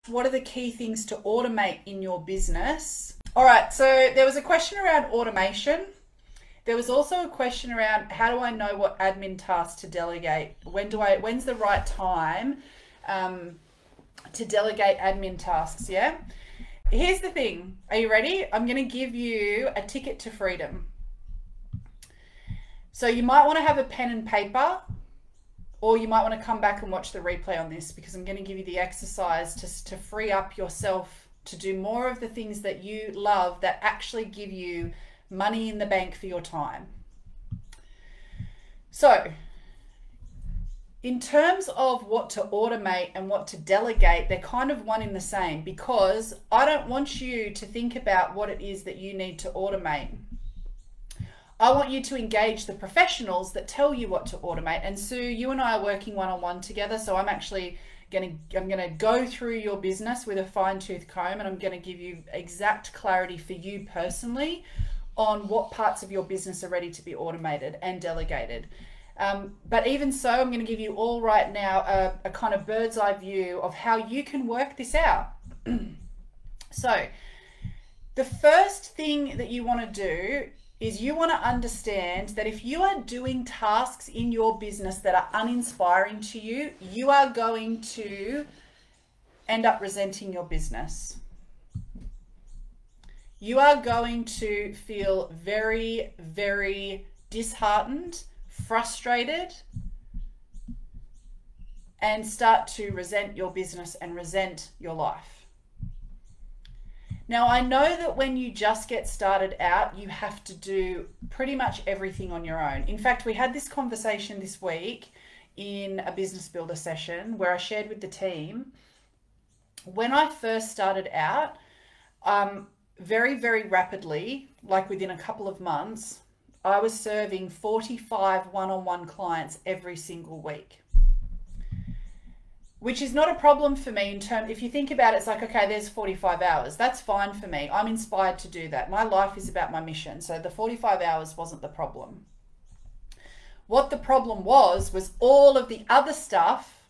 What are the key things to automate in your business? All right, so there was a question around automation. There was also a question around how do I know what admin tasks to delegate? When's the right time to delegate admin tasks, yeah? Here's the thing. Are you ready? I'm going to give you a ticket to freedom. So you might want to have a pen and paper, or you might want to come back and watch the replay on this, because I'm going to give you the exercise to free up yourself to do more of the things that you love that actually give you money in the bank for your time. So in terms of what to automate and what to delegate, they're kind of one in the same, because I don't want you to think about what it is that you need to automate. I want you to engage the professionals that tell you what to automate. And Sue, you and I are working one-on-one together, so I'm actually I'm going to go through your business with a fine-tooth comb, and I'm going to give you exact clarity for you personally on what parts of your business are ready to be automated and delegated. But even so, I'm going to give you all right now a kind of bird's eye view of how you can work this out. So the first thing that you want to do is you want to understand that if you are doing tasks in your business that are uninspiring to you, you are going to end up resenting your business. You are going to feel very, very disheartened, frustrated, and start to resent your business and resent your life. Now, I know that when you just get started out, you have to do pretty much everything on your own. In fact, we had this conversation this week in a business builder session where I shared with the team, when I first started out, very, very rapidly, like within a couple of months, I was serving 45 one-on-one clients every single week, which is not a problem for me in terms, if you think about it, it's like, okay, there's 45 hours. That's fine for me. I'm inspired to do that. My life is about my mission. So the 45 hours wasn't the problem. What the problem was all of the other stuff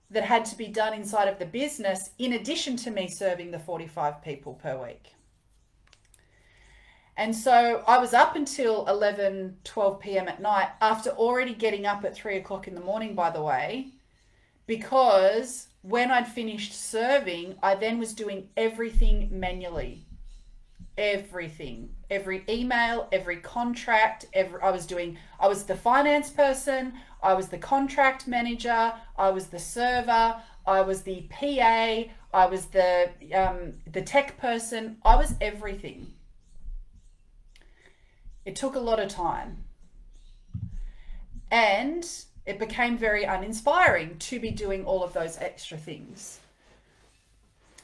that had to be done inside of the business, in addition to me serving the 45 people per week. And so I was up until 11, 12 p.m. at night, after already getting up at 3 o'clock in the morning, by the way, because when I'd finished serving, I then was doing everything manually. Everything, every email, every contract, I was the finance person, I was the contract manager, I was the server, I was the PA, I was the tech person, I was everything. It took a lot of time. And it became very uninspiring to be doing all of those extra things.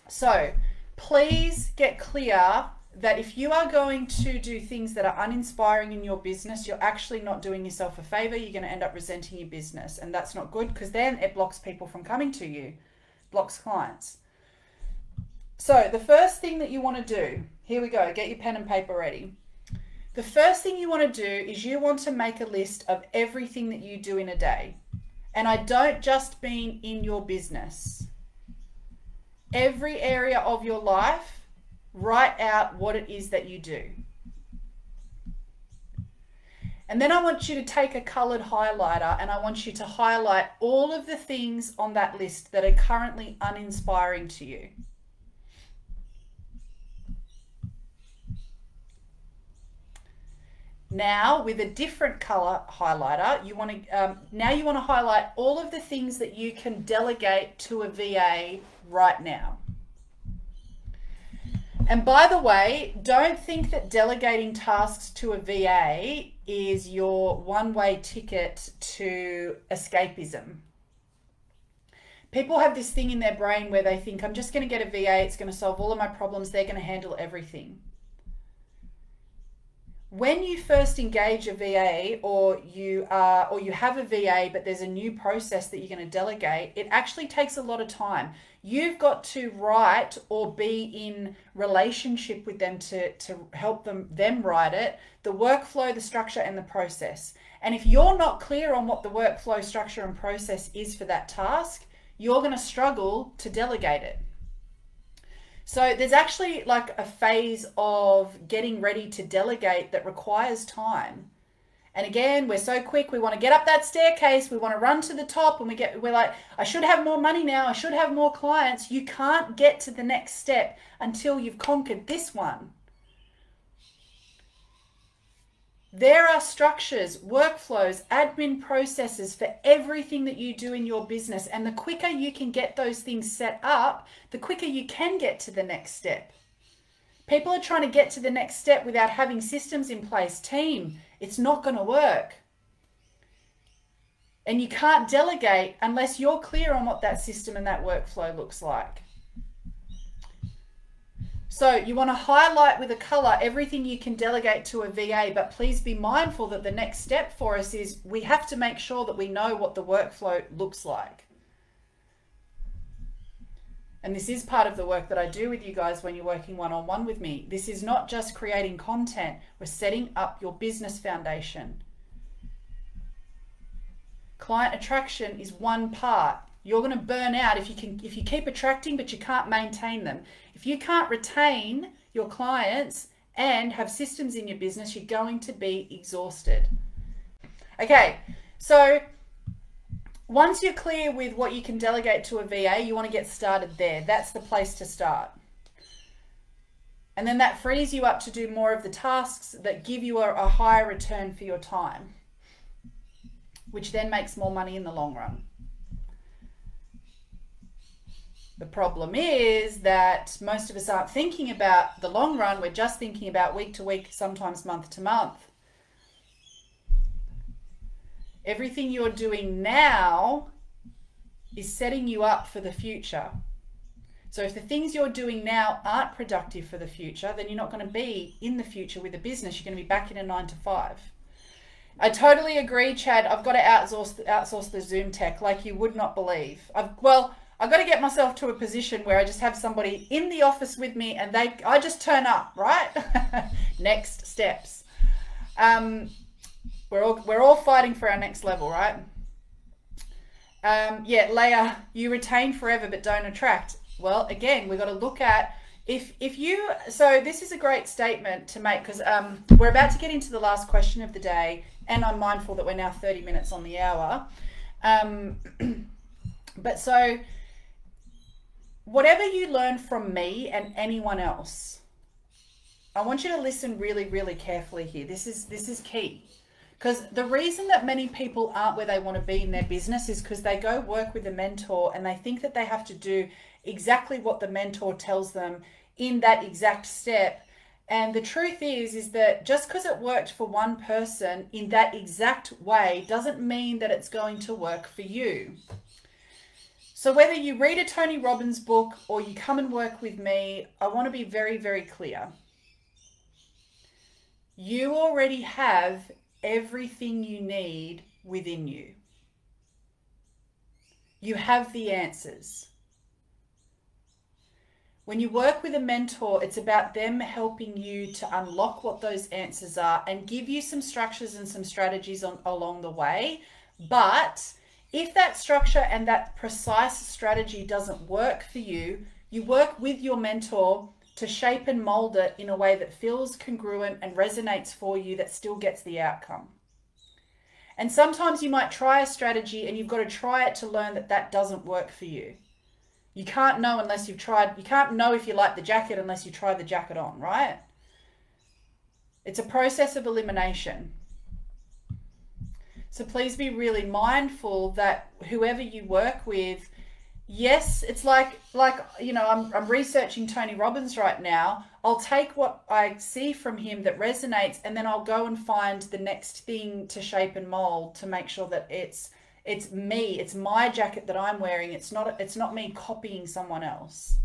So please get clear that if you are going to do things that are uninspiring in your business, you're actually not doing yourself a favor. You're going to end up resenting your business, and that's not good, because then it blocks people from coming to you, blocks clients. So the first thing that you want to do, here we go, get your pen and paper ready. The first thing you want to do is you want to make a list of everything that you do in a day. And I don't just mean in your business. Every area of your life, write out what it is that you do. And then I want you to take a colored highlighter and I want you to highlight all of the things on that list that are currently uninspiring to you. Now, with a different color highlighter, you want to highlight all of the things that you can delegate to a VA right now. And by the way, don't think that delegating tasks to a VA is your one-way ticket to escapism. People have this thing in their brain where they think, I'm just going to get a VA, it's going to solve all of my problems, they're going to handle everything. When you first engage a VA, or you have a VA, but there's a new process that you're going to delegate, it actually takes a lot of time. You've got to write or be in relationship with them to help them write it, the workflow, the structure, and the process. And if you're not clear on what the workflow, structure, and process is for that task, you're going to struggle to delegate it. So there's actually like a phase of getting ready to delegate that requires time. And again, we're so quick. We want to get up that staircase. We want to run to the top, and we're like, I should have more money now. I should have more clients. You can't get to the next step until you've conquered this one. There are structures, workflows, admin processes for everything that you do in your business. And the quicker you can get those things set up, the quicker you can get to the next step. People are trying to get to the next step without having systems in place. Team, it's not going to work. And you can't delegate unless you're clear on what that system and that workflow looks like. So you want to highlight with a color everything you can delegate to a VA, but please be mindful that the next step for us is we have to make sure that we know what the workflow looks like. And this is part of the work that I do with you guys when you're working one-on-one with me. This is not just creating content. We're setting up your business foundation. Client attraction is one part. You're going to burn out if you keep attracting but you can't maintain them. If you can't retain your clients and have systems in your business, you're going to be exhausted. Okay, so once you're clear with what you can delegate to a VA, you want to get started there. That's the place to start. And then that frees you up to do more of the tasks that give you a higher return for your time, which then makes more money in the long run. The problem is that most of us aren't thinking about the long run. We're just thinking about week to week, sometimes month to month. Everything you're doing now is setting you up for the future. So if the things you're doing now aren't productive for the future, then you're not going to be in the future with a business. You're going to be back in a 9-to-5. I totally agree, Chad. I've got to outsource the Zoom tech like you would not believe. I've got to get myself to a position where I just have somebody in the office with me and I just turn up, right? Next steps. We're all fighting for our next level, right? Yeah, Leah, you retain forever but don't attract. Well, again, we've got to look at so this is a great statement to make because we're about to get into the last question of the day, and I'm mindful that we're now 30 minutes on the hour. But so whatever you learn from me and anyone else, I want you to listen really, really carefully here. This is key. Because the reason that many people aren't where they want to be in their business is because they go work with a mentor and they think that they have to do exactly what the mentor tells them in that exact step. And the truth is that just because it worked for one person in that exact way doesn't mean that it's going to work for you. So whether you read a Tony Robbins book or you come and work with me, I want to be very, very clear. You already have everything you need within you. You have the answers. When you work with a mentor, it's about them helping you to unlock what those answers are and give you some structures and some strategies along the way. But if that structure and that precise strategy doesn't work for you, you work with your mentor to shape and mold it in a way that feels congruent and resonates for you, that still gets the outcome. And sometimes you might try a strategy and you've got to try it to learn that that doesn't work for you. You can't know unless you've tried. You can't know if you like the jacket unless you try the jacket on, right? It's a process of elimination. So please be really mindful that whoever you work with, yes, it's like you know, I'm researching Tony Robbins right now. I'll take what I see from him that resonates, and then I'll go and find the next thing to shape and mold to make sure that it's me, it's my jacket that I'm wearing. It's not me copying someone else.